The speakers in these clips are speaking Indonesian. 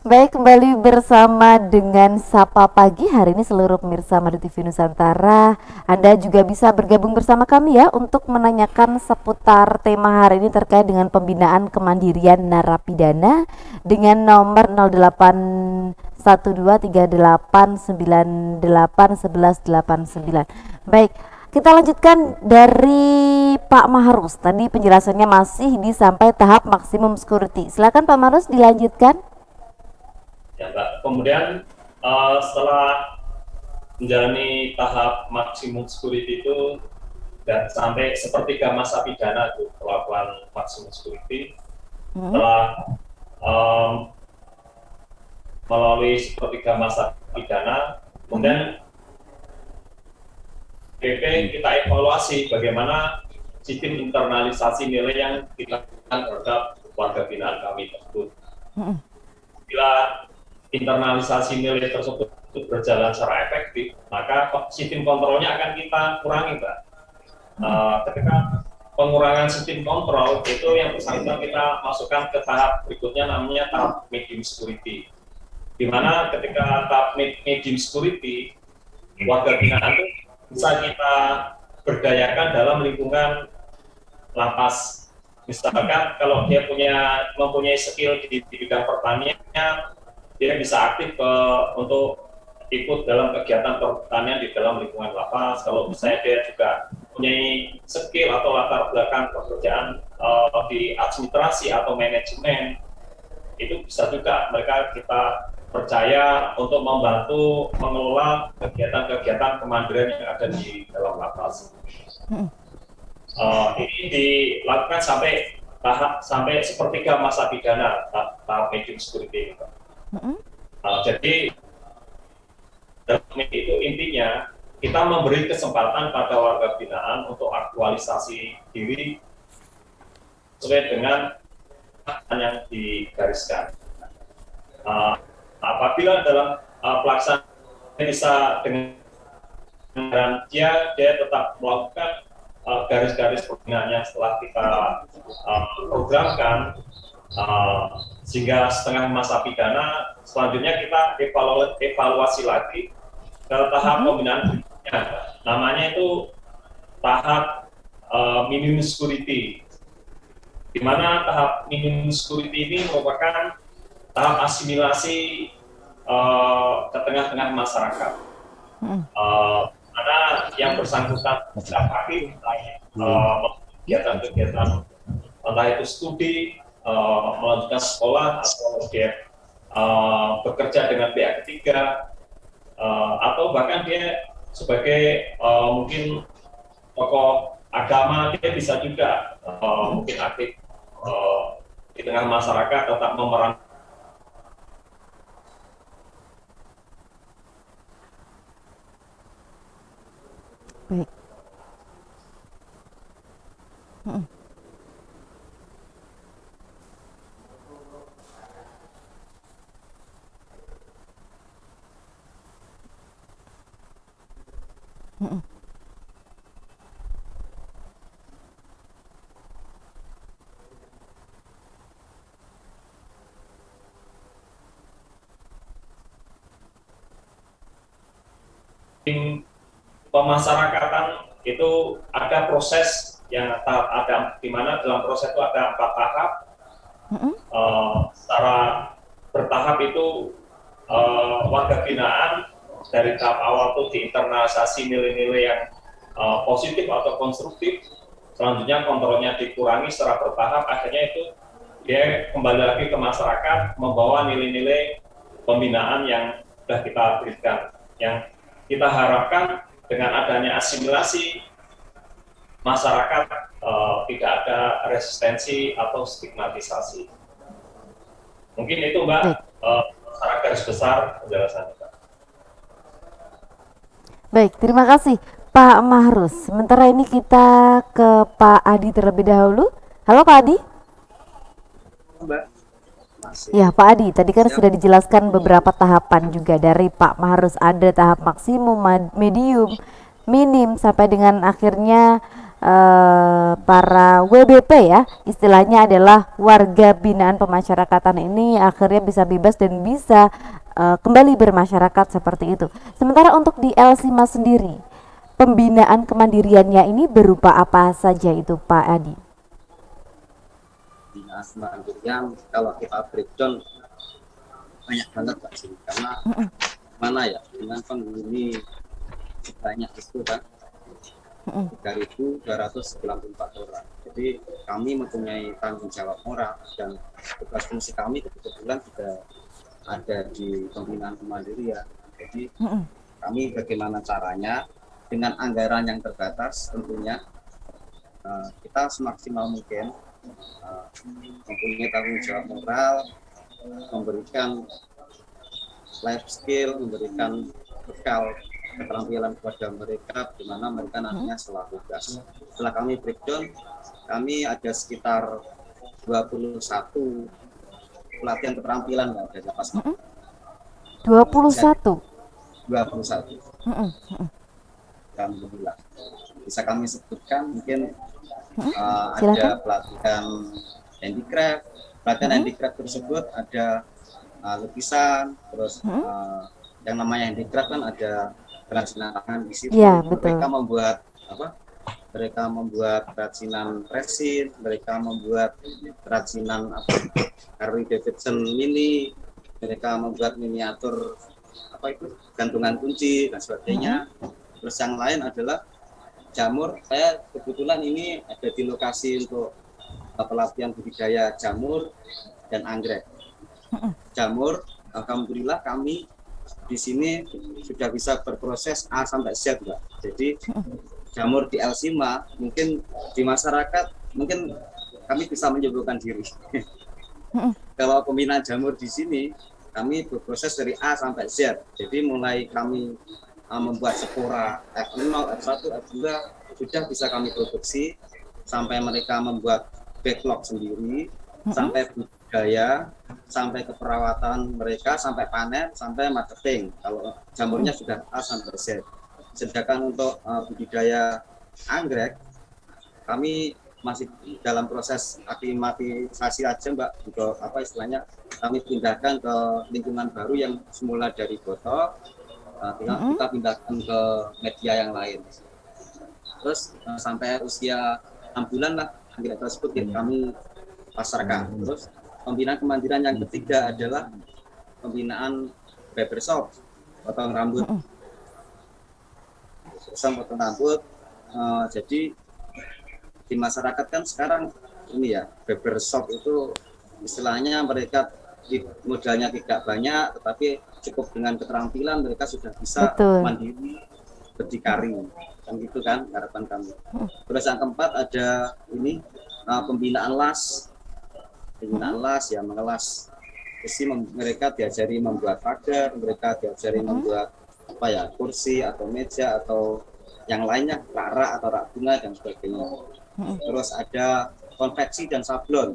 Baik, kembali bersama dengan Sapa Pagi. Hari ini seluruh pemirsa Madu TV Nusantara, Anda juga bisa bergabung bersama kami ya untuk menanyakan seputar tema hari ini terkait dengan pembinaan kemandirian narapidana dengan nomor 08123898981189. Baik, kita lanjutkan dari Pak Mahrus. Tadi penjelasannya masih di sampai tahap maksimum security. Silakan Pak Mahrus dilanjutkan. Ya, Mbak. Kemudian setelah menjalani tahap maksimum security itu dan sampai sepertiga masa pidana itu perlakuan maksimum security, setelah um, melalui sepertiga masa pidana, kemudian PP kita evaluasi bagaimana sistem internalisasi nilai yang kita lakukan terhadap warga binaan kami tersebut. Bila internalisasi nilai tersebut berjalan secara efektif, maka sistem kontrolnya akan kita kurangi, Mbak. Ketika pengurangan sistem kontrol itu yang bersangkutan kita masukkan ke tahap berikutnya, namanya tahap medium security, di mana ketika tahap medium security, warga binaan itu bisa kita berdayakan dalam lingkungan lapas. Misalkan kalau dia mempunyai skill di bidang pertanian, dia bisa aktif untuk ikut dalam kegiatan pertanian di dalam lingkungan lapas. Kalau misalnya dia juga mempunyai skill atau latar belakang pekerjaan di administrasi atau manajemen, itu bisa juga mereka kita percaya untuk membantu mengelola kegiatan-kegiatan kemandirian yang ada di dalam lapas. Ini dilakukan sampai sepertiga masa pidana tahap medium security. Jadi dalam itu intinya kita memberi kesempatan pada warga binaan untuk aktualisasi diri sesuai dengan yang digariskan. Apabila dalam pelaksanaan bisa dengan dia tetap melakukan garis-garis pembinaannya setelah kita programkan, sehingga setengah masa pidana, selanjutnya kita evaluasi lagi ke tahap pembinaan berikutnya. Namanya itu tahap minimum security, di mana tahap minimum security ini merupakan tahap asimilasi ke tengah-tengah masyarakat. Karena yang bersangkutan setiap hari kegiatan-kegiatan, entah itu studi, melanjutkan sekolah, atau dia bekerja dengan pihak ketiga, atau bahkan dia sebagai mungkin tokoh agama, dia bisa juga mungkin aktif di tengah masyarakat, tetap memerankan. Baik. Pemasyarakatan itu ada proses yang ada, di mana dalam proses itu ada 4 tahap. Secara bertahap itu warga binaan dari tahap awal itu diinternalisasi nilai-nilai yang positif atau konstruktif, selanjutnya kontrolnya dikurangi secara bertahap, akhirnya itu dia kembali lagi ke masyarakat membawa nilai-nilai pembinaan yang sudah kita berikan. Yang kita harapkan dengan adanya asimilasi, masyarakat tidak ada resistensi atau stigmatisasi. Mungkin itu, Mbak, secara garis besar penjelasan Mbak. Baik, terima kasih Pak Mahrus. Sementara ini kita ke Pak Adi terlebih dahulu. Halo Pak Adi. Mbak. Ya Pak Adi, tadi kan sudah dijelaskan beberapa tahapan juga dari Pak Mahrus. Ada tahap maksimum, medium, minim, sampai dengan akhirnya para WBP ya, istilahnya adalah warga binaan pemasyarakatan ini akhirnya bisa bebas dan bisa kembali bermasyarakat seperti itu. Sementara untuk di Elsima sendiri, pembinaan kemandiriannya ini berupa apa saja itu Pak Adi? Binaan kemandirian kalau kita breakdown banyak banget Pak sih, karena mana ya dengan penghuni banyak itu kan 3.294 orang. Jadi kami mempunyai tanggung jawab moral dan tugas fungsi kami kebetulan juga ada di pembinaan kemandirian. Jadi kami bagaimana caranya dengan anggaran yang terbatas tentunya kita semaksimal mungkin mempunyai tanggung jawab moral, memberikan life skill, memberikan bekal keterampilan kepada mereka di mana mereka nantinya setelah tugas. Setelah kami breakdown, kami ada sekitar 21 pelatihan keterampilan Mbak dari pas 21. 21. Alhamdulillah. Bisa kami sebutkan mungkin ada pelatihan handicraft. Pelatihan handicraft tersebut ada lukisan, terus yang namanya handicraft kan ada kerajinan tangan di situ. Ya, betul. Mereka membuat apa? Mereka membuat kerajinan resin, mereka membuat kerajinan Harley Davidson mini, mereka membuat miniatur apa itu gantungan kunci dan sebagainya. Terus yang lain adalah jamur. Saya kebetulan ini ada di lokasi untuk pelatihan budidaya jamur dan anggrek. Jamur, alhamdulillah kami di sini sudah bisa berproses A sampai Z, Mbak. Jadi jamur di Elsima mungkin di masyarakat mungkin kami bisa menyebutkan diri. Kalau pembinaan jamur di sini kami berproses dari A sampai Z. Jadi mulai kami membuat spora F0, F1, F2 sudah bisa kami produksi sampai mereka membuat backlog sendiri, sampai budidaya, sampai keperawatan mereka, sampai panen, sampai marketing. Kalau jamurnya sudah A sampai Z. Sedangkan untuk budidaya anggrek, kami masih dalam proses aklimatisasi aja Mbak, untuk apa istilahnya kami pindahkan ke lingkungan baru yang semula dari botol, kita pindahkan ke media yang lain. Terus sampai usia 6 bulan lah anggrek tersebut kami pasarkan. Terus pembinaan kemandirian yang ketiga adalah pembinaan barbershop, potong rambut. Potong rambut. Jadi di masyarakat kan sekarang ini ya, barbershop itu istilahnya mereka modalnya tidak banyak, tetapi cukup dengan keterampilan mereka sudah bisa mandiri berdikari, kan gitu kan harapan kami. Terus yang keempat ada ini pembinaan las ya, mengelas besi. Mereka diajari membuat pagar, mereka diajari membuat apa ya, kursi atau meja atau yang lainnya, rak atau rak bunga dan sebagainya. Terus ada konveksi dan sablon.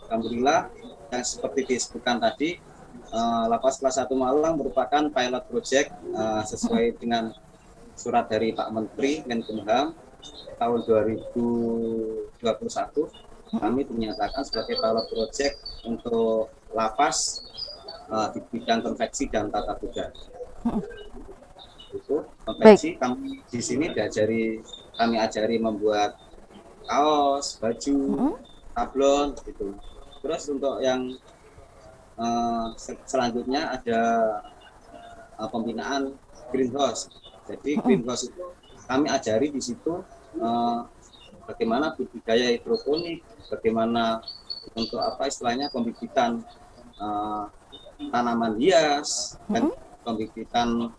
Alhamdulillah yang seperti disebutkan tadi, Lapas Kelas 1 Malang merupakan pilot project sesuai dengan surat dari Pak Menteri Menkumham tahun 2021. Kami dinyatakan sebagai pilot project untuk lapas di bidang konveksi dan tata boga. Itu konveksi. Kami di sini kami ajari membuat kaos, baju, sablon gitu. Terus untuk yang selanjutnya ada pembinaan greenhouse. Jadi greenhouse itu kami ajari di situ bagaimana budidaya hidroponik, bagaimana untuk apa istilahnya pembibitan tanaman hias dan pembibitan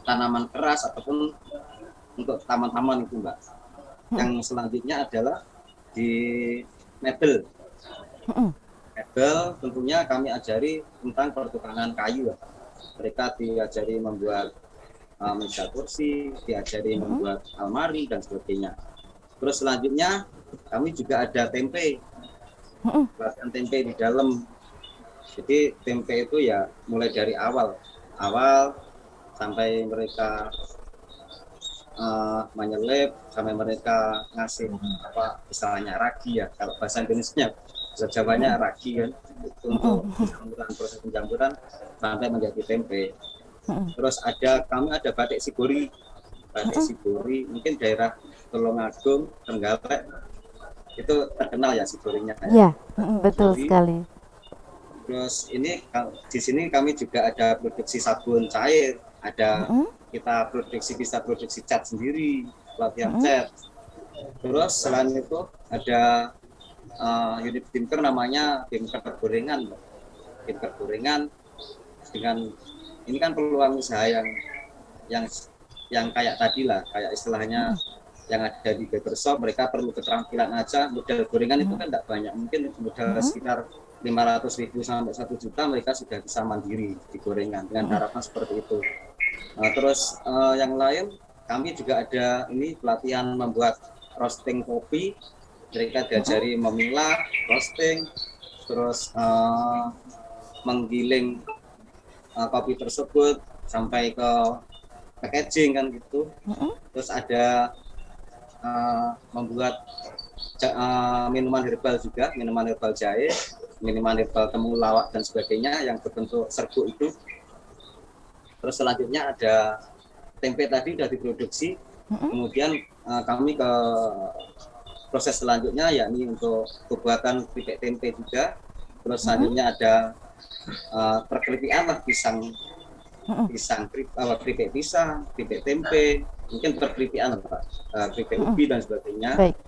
tanaman keras ataupun untuk taman-taman itu Mbak. Yang selanjutnya adalah di mebel. Mebel tentunya kami ajari tentang pertukangan kayu. Mereka diajari membuat meja kursi, diajari membuat almari dan sebagainya. Terus selanjutnya kami juga ada tempe, pelatihan tempe di dalam. Jadi tempe itu ya mulai dari awal sampai mereka menyelip sampai mereka ngasih apa istilahnya ragi ya, kalau bahasa Indonesia bahasa Jawanya ragi kan, itu untuk penjamburan, proses penjamburan sampai menjadi tempe. Terus kami ada batik Sigori. Batik Sigori mungkin daerah Tulungagung, Trenggalek itu terkenal ya Sigorinya ya. Ya, betul Sigori. sekali. Terus ini di sini kami juga ada produksi sabun cair, ada kita bisa produksi cat sendiri, pelatihan cat. Terus selain itu ada unit timker namanya timker gorengan, timker gorengan dengan ini kan peluang usaha yang kayak tadi lah, kayak istilahnya yang ada di barber shop, mereka perlu keterampilan aja. Modal gorengan itu kan tidak banyak, mungkin modal sekitar 500.000 sampai 1 juta mereka sudah bisa mandiri di gorengan dengan harapan seperti itu. Terus yang lain kami juga ada ini pelatihan membuat roasting kopi, mereka diajari memilah, roasting, terus menggiling kopi tersebut sampai ke packaging kan gitu. Terus ada membuat minuman herbal juga, minuman herbal jahe, minuman herbal temulawak dan sebagainya yang berbentuk serbuk itu. Terus selanjutnya ada tempe tadi sudah diproduksi, kemudian kami ke proses selanjutnya yakni untuk pembuatan keripik tempe juga. Terus selanjutnya ada perkeripikan lah, keripik pisang, keripik tempe, mungkin perkeripikan Pak, keripik ubi dan sebagainya. Baik.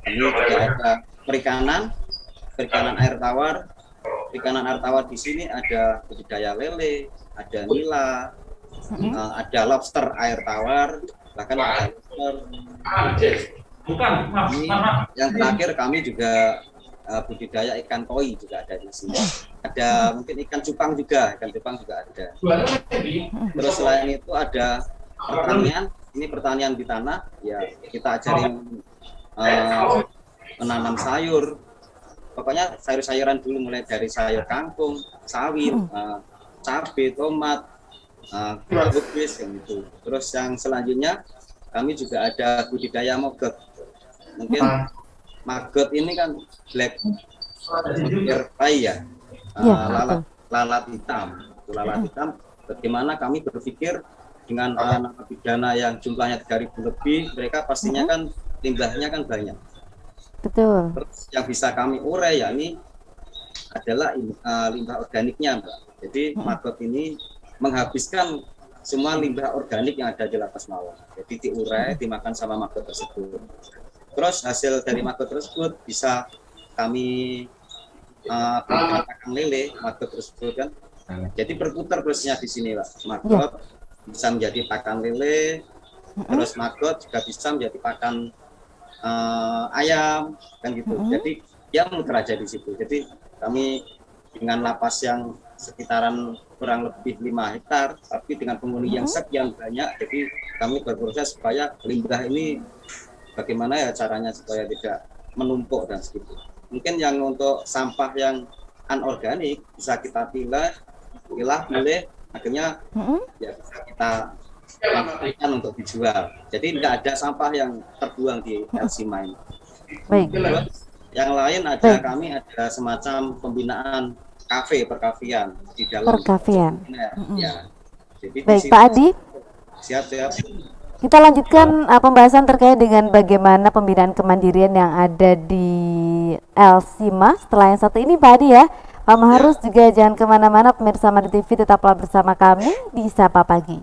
Kami juga ada perikanan air tawar. Perikanan air tawar di sini ada budidaya lele, ada nila, ada lobster air tawar, bahkan ada lobster. Ini yang terakhir kami juga budidaya ikan koi juga ada di sini. Ada mungkin ikan cupang juga ada. Terus selain itu ada pertanian, ini pertanian di tanah, ya kita ajarin menanam sayur. Pokoknya sayur-sayuran dulu, mulai dari sayur kangkung, sawit, cabai, tomat, kubis yang itu. Terus yang selanjutnya kami juga ada budidaya maggot. Mungkin maggot ini kan black pie ya, lalat hitam. Lalat hitam. Bagaimana kami berpikir dengan narapidana yang jumlahnya 3.000 lebih, mereka pastinya kan limbahnya kan banyak. Betul. Terus yang bisa kami urai yakni adalah limbah organiknya, Mbak. Jadi maggot ini menghabiskan semua limbah organik yang ada di lapas Mawar. Jadi diurai, dimakan sama maggot tersebut. Terus hasil dari maggot tersebut bisa kami pakan lele, maggot tersebut kan. Jadi berputar prosesnya di sini, Pak. Maggot bisa menjadi pakan lele, terus maggot juga bisa menjadi pakan ayam kan gitu. Jadi dia muter aja di situ. Jadi kami dengan lapas yang sekitaran kurang lebih 5 hektar, tapi dengan penghuni yang sekian banyak, jadi kami berproses supaya limbah ini bagaimana ya caranya supaya tidak menumpuk dan segitu. Mungkin yang untuk sampah yang anorganik bisa kita pilih, akhirnya ya bisa kita manfaatkan untuk dijual. Jadi tidak ada sampah yang terbuang di LC Mine. Baik. Yang lain ada kami ada semacam pembinaan perkafian di dalam Perkafian. Ya. Jadi Baik, Pak Adi. Siap. Kita lanjutkan pembahasan terkait dengan bagaimana pembinaan kemandirian yang ada di Elsima setelah yang satu ini, Pak Adi ya. Pak Maharus juga jangan kemana-mana, pemirsa Madu TV tetaplah bersama kami di Sapa Pagi.